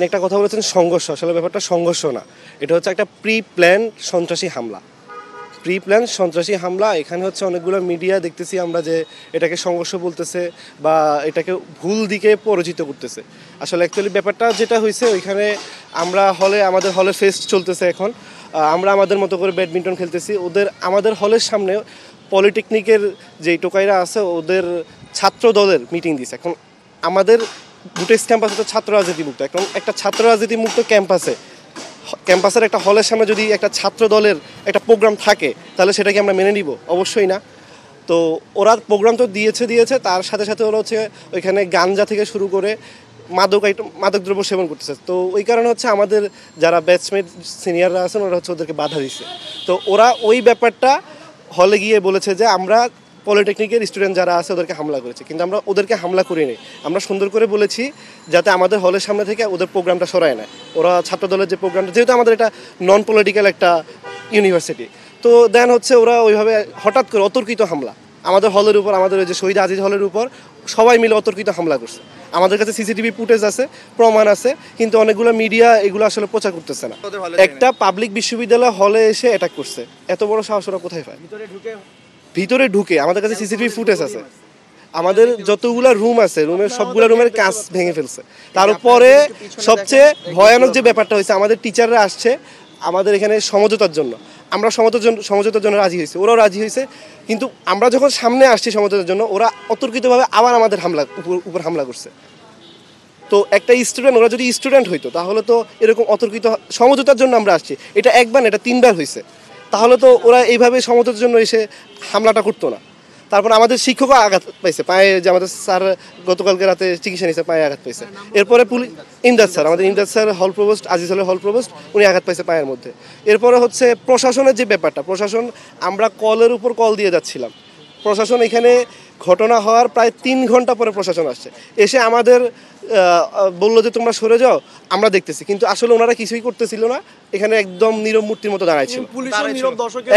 একটা কথা বলেছেন সংঘর্ষ, আসলে ব্যাপারটা সংঘর্ষ না, এটা হচ্ছে একটা প্রি প্ল্যান সন্ত্রাসী হামলা। প্রি প্ল্যান সন্ত্রাসী হামলা। এখানে হচ্ছে অনেকগুলো মিডিয়া দেখতেছি আমরা যে এটাকে সংঘর্ষ বলতেছে বা এটাকে ভুল দিকে পরিচিত করতেছে। আসলে অ্যাকচুয়ালি ব্যাপারটা যেটা হয়েছে, ওইখানে আমরা আমাদের হলে ফেস্ট চলতেছে এখন, আমরা আমাদের মতো করে ব্যাডমিন্টন খেলতেছি। আমাদের হলের সামনে পলিটেকনিকের যেই টোকাইরা আছে ওদের ছাত্র দলের মিটিং দিছে। এখন আমাদের বুটেক্স ক্যাম্পাস হচ্ছে ছাত্র রাজনীতি মুক্ত। এখন একটা ছাত্র রাজনীতি মুক্ত ক্যাম্পাসের একটা হলের সামনে যদি একটা ছাত্র দলের একটা প্রোগ্রাম থাকে, তাহলে সেটাকে আমরা মেনে নিব? অবশ্যই না। তো ওরা প্রোগ্রাম তো দিয়েছে, তার সাথে সাথে ওরা হচ্ছে ওইখানে গাঞ্জা থেকে শুরু করে মাদকদ্রব্য সেবন করতেছে। তো ওই কারণে হচ্ছে আমাদের যারা ব্যাচমেট সিনিয়ররা আছেন ওরা হচ্ছে ওদেরকে বাধা দিচ্ছে। তো ওরা ওই ব্যাপারটা হলে গিয়ে বলেছে যে আমরা পলিটেকনিকের স্টুডেন্ট যারা আছে ওদেরকে হামলা করেছে, কিন্তু আমরা ওদেরকে হামলা করিনি। আমরা সুন্দর করে বলেছি যাতে আমাদের হলের সামনে থেকে ওদের প্রোগ্রামটা সরায় নেয়। ওরা ছাত্র দলের যে প্রোগ্রামটা, যেহেতু আমাদের এটা নন পলিটিক্যাল একটা ইউনিভার্সিটি, তো দেন হচ্ছে ওরা ওইভাবে হঠাৎ করে অতর্কিত হামলা আমাদের হলের উপর, আমাদের ওই যে শহীদ আজিজ হলের উপর সবাই মিলে অতর্কিত হামলা করছে। আমাদের কাছে সিসিটিভি ফুটেজ আছে, প্রমাণ আছে, কিন্তু অনেকগুলো মিডিয়া এগুলো আসলে প্রচার করতেছে না। একটা পাবলিক বিশ্ববিদ্যালয় হলে এসে অ্যাটাক করছে, এত বড় সাহস ওরা কোথায় পায়? ভিতরে ঢুকে আমাদের কাছে সিসিটিভি ফুটেজ আছে। আমাদের যতগুলো রুম আছে, সবগুলো রুমের কাঁচ ভেঙে ফেলছে। তার উপরে সবচেয়ে ভয়ানক যে ব্যাপারটা হয়েছে, আমাদের টিচাররা আসছে আমাদের এখানে সমঝোতার জন্য। আমরা সমঝোতার জন্য রাজি হয়েছি, ওরাও রাজি হয়েছে, কিন্তু আমরা যখন সামনে আসছি সমঝোতার জন্য, ওরা অতর্কিতভাবে আবার আমাদের উপর হামলা করছে। তো একটা স্টুডেন্ট, ওরা যদি স্টুডেন্ট হইতো তাহলে তো এরকম অতর্কিত সমঝোতার জন্য আমরা আসছি, এটা একবার এটা 3 বার হয়েছে, তাহলে তো ওরা এইভাবে সমঝোতার জন্য এসে হামলাটা করতো না। তারপর আমাদের শিক্ষকও আঘাত পাইছে পায়ে, যে আমাদের স্যার গতকালকে রাতে চিকিৎসা নিয়েছে, পায়ে আঘাত পাইছে। এরপরে ইমদাদ স্যার হল প্রভোস্ট, আজিজ হলের হল প্রভোস্ট, উনি আঘাত পাইছে পায়ের মধ্যে। এরপরে হচ্ছে প্রশাসনের যে ব্যাপারটা, প্রশাসন, আমরা কলের উপর কল দিয়ে যাচ্ছিলাম, প্রশাসন এখানে ঘটনা হওয়ার প্রায় 3 ঘন্টা পরে প্রশাসন আসছে, এসে আমাদের বললো যে তোমরা সরে যাও, আমরা দেখতেছি, কিন্তু আসলে ওনারা কিছুই করতেছিল না। এখানে একদম নীরব মূর্তির মতো দাঁড়াইছিল,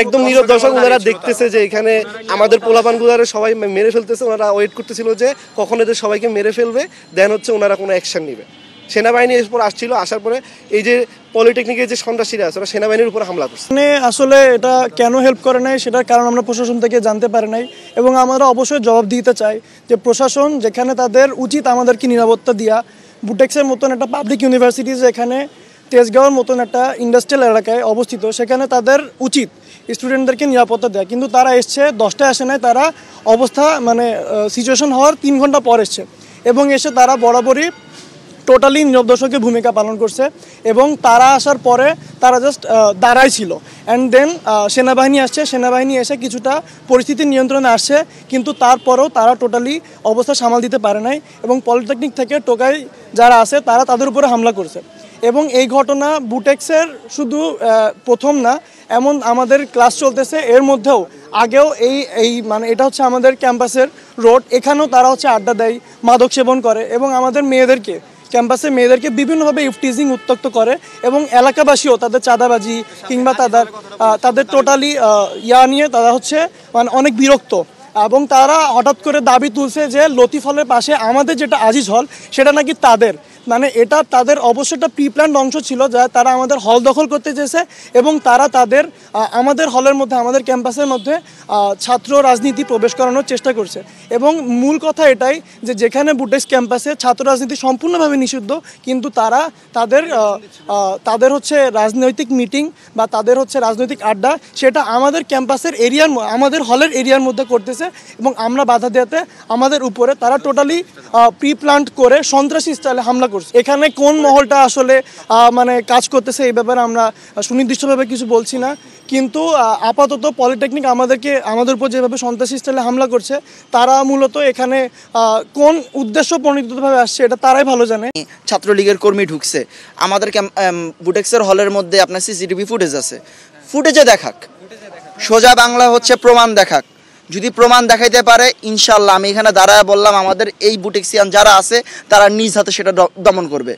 একদম নীরব দর্শক। ওনারা দেখতেছে যে এখানে আমাদের পোলাপানগুলারে সবাই মেরে ফেলতেছে, ওনারা ওয়েট করতেছিল যে কখন এদের সবাইকে মেরে ফেলবে, দেন হচ্ছে ওনারা কোনো অ্যাকশন নেবে। সেনাবাহিনী এরপর আসছিল, আসার পরে এই যে পলিটেকনিকের যে সন্ত্রাসীরা আছে ওরা সেনাবাহিনীর উপর হামলা করছে। আসলে এটা কেন হেল্প করে নাই সেটার কারণ আমরা প্রশাসন থেকে জানতে পারি নাই, এবং আমরা অবশ্যই জবাব দিতে চাই যে প্রশাসন যেখানে তাদের উচিত আমাদেরকে নিরাপত্তা দেওয়া, বুটেক্সের মতন একটা পাবলিক ইউনিভার্সিটি যেখানে তেজগাঁওয়ের মতন একটা ইন্ডাস্ট্রিয়াল এলাকায় অবস্থিত, সেখানে তাদের উচিত স্টুডেন্টদেরকে নিরাপত্তা দেওয়া, কিন্তু তারা এসছে 10টায় আসে নাই, তারা অবস্থা সিচুয়েশন হওয়ার 3 ঘন্টা পর এসছে, এবং এসে তারা বরাবরই টোটালি নীরব দর্শকের ভূমিকা পালন করছে। এবং তারা আসার পরে তারা জাস্ট দাঁড়াই ছিল, অ্যান্ড দেন সেনাবাহিনী আসছে, সেনাবাহিনী এসে কিছুটা পরিস্থিতির নিয়ন্ত্রণে আসছে, কিন্তু তারপরেও তারা টোটালি অবস্থা সামাল দিতে পারে নাই, এবং পলিটেকনিক থেকে টোকাই যারা আছে তারা তাদের উপরে হামলা করছে। এবং এই ঘটনা বুটেক্সের শুধু প্রথম না, এমন আমাদের ক্লাস চলতেছে, এর মধ্যেও আগেও এটা হচ্ছে আমাদের ক্যাম্পাসের রোড, এখানেও তারা হচ্ছে আড্ডা দেয়, মাদক সেবন করে, এবং আমাদের ক্যাম্পাসে মেয়েদেরকে বিভিন্নভাবে ইফটিজিং উত্ত্যক্ত করে, এবং এলাকাবাসীও তাদের চাঁদাবাজি কিংবা তাদের টোটালি নিয়ে তারা হচ্ছে অনেক বিরক্ত, এবং তারা হঠাৎ করে দাবি তুলছে যে লতিফ হলের পাশে আমাদের যেটা আজিজ হল সেটা নাকি তাদের, এটা তাদের অবশ্যই একটা প্রি প্ল্যান্ড অংশ ছিল, যা তারা আমাদের হল দখল করতে চেয়েছে, এবং তারা আমাদের হলের মধ্যে, আমাদের ক্যাম্পাসের মধ্যে ছাত্র রাজনীতি প্রবেশ করানোর চেষ্টা করছে। এবং মূল কথা এটাই যে যেখানে বুটেক্স ক্যাম্পাসে ছাত্র রাজনীতি সম্পূর্ণভাবে নিষিদ্ধ, কিন্তু তারা তাদের হচ্ছে রাজনৈতিক মিটিং বা তাদের হচ্ছে রাজনৈতিক আড্ডা, সেটা আমাদের ক্যাম্পাসের আমাদের হলের এরিয়ার মধ্যে করতেছে, এবং আমরা বাধা দেওয়াতে আমাদের উপরে তারা টোটালি প্রি প্ল্যান্ড করে সন্ত্রাসী স্টাইলে হামলা করছে। এখানে কোন মহলটা আসলে কাজ করতেছে এই ব্যাপারে আমরা সুনির্দিষ্টভাবে কিছু বলছি না, কিন্তু আপাতত পলিটেকনিক আমাদের উপর যেভাবে সন্ত্রাসী স্টাইলে হামলা করছে, তারা মূলত এখানে কোন উদ্দেশ্য প্রণীতভাবে আসছে এটা তারাই ভালো জানে। ছাত্রলীগের কর্মী ঢুকছে আমাদের বুটেক্সের হলের মধ্যে, আপনার সিসিটিভি ফুটেজ আছে, ফুটেজে দেখাক, সোজা বাংলা হচ্ছে প্রমাণ দেখাক, যদি প্রমাণ দেখাইতে পারে ইনশাল্লাহ আমি এখানে দাঁড়ায় বললাম আমাদের এই বুটেক্সিয়ান যারা আছে তারা নিজ হাতে সেটা দমন করবে।